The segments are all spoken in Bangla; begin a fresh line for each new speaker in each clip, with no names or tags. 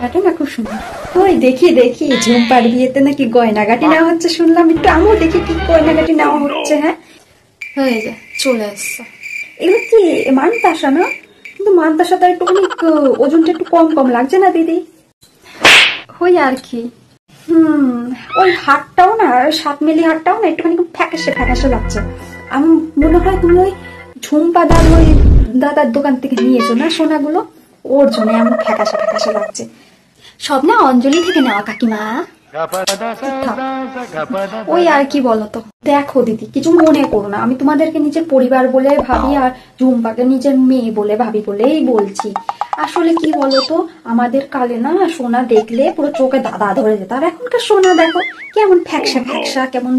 এটা না খুব সুন্দর। ওই দেখি দেখি ঝুম্পার বিয়েতে নাকি গয়নাগাটি নেওয়া হচ্ছে শুনলাম, একটু আমিও দেখি কি গয়নাগাটি নেওয়া হচ্ছে। হ্যাঁ হয়ে যায়, চলে আসছে। এগুলো কি মানতাসা না? কিন্তু মানতাসাটা একটুখানি ওজনটা একটু কম কম লাগছে না দিদি? ওই আর কি। ওই হাটটাও না, 7 মিলি হাটটাও না একটুখানি ফ্যাকাশে ফ্যাকাশে লাগছে। আমি মনে হয় তুমি ওই ঝুম্পাদার ওই দাদার দোকান থেকে নিয়েছো না সোনাগুলো, ওর জন্য এমন ফ্যাকাশে ফ্যাকাশে লাগছে। সব না অঞ্জলি থেকে নেওয়া কাকিমা। ওই আর কি বলতো। দেখো দিদি, কিছু মনে করো না, আমি তোমাদেরকে নিজের পরিবার বলে ভাবি আর ঝুম্পাকে নিজের মেয়ে বলে ভাবি বলেই বলছি। আসলে কি বলতো, আমাদের কালে না সোনা দেখলে পুরো চোখে দাদা ধরে যেত, আর এখনকার সোনা দেখো কেমন ফ্যাকসা ফ্যাকসা, কেমন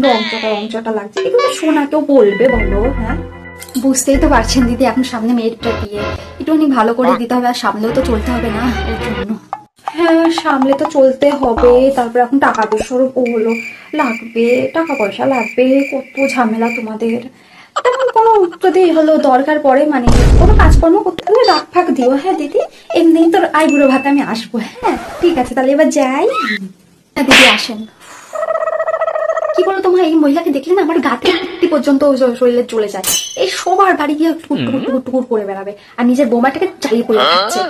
রংচটা লাগছে। এগুলো সোনা কেউ বলবে বলো? হ্যাঁ বুঝতেই তো পারছেন দিদি, এখন সামনে মেয়েটা দিয়ে একটুখানি ভালো করে দিতে হবে, আর সামনেও তো চলতে হবে না ওর জন্য। হ্যাঁ সামলে তো চলতে হবে, তারপর এখন টাকা পয়সারও হলো লাগবে, টাকা পয়সা লাগবে, কত ঝামেলা তোমাদের। তেমন কোনো যদি হলো দরকার পড়ে, মানে কোনো কাজকর্ম করতে হলে রাগ ফাঁক দিও। হ্যাঁ দিদি, এমনি তোর আইবুড়ো ভাতে আমি আসবো। হ্যাঁ ঠিক আছে, তাহলে এবার যাই। হ্যাঁ দিদি আসেন। কি বলো তোমার, এই মহিলাকে দেখলে না আমার গাতে পর্যন্ত শরীরে চলে যায়। এই সবার বাড়ি গিয়ে টুকুর টুকুর টুকুর করে বেড়াবে, আর নিজের বোমাটাকে চালিয়ে পড়ে যাচ্ছে।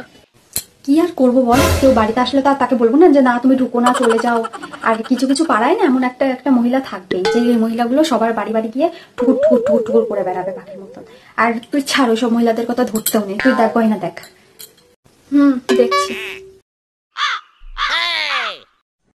কি আর করবো বল, কেউ বাড়িতে আসলে তো তাকে বলবো না যে না তুমি ঢুকো না, চলে যাও। আর কিছু কিছু পাড়ায় না এমন একটা একটা মহিলা থাকবেই, যে মহিলাগুলো সবার বাড়ি বাড়ি গিয়ে ঠুকুর ঠুকুর ঠুকুর ঠুকুর করে বেড়াবে পাখির মতন। আর তুই ছাড়ো, সব মহিলাদের কথা ধরতেও নেই, তুই দেখ গয়না দেখ। দেখছি।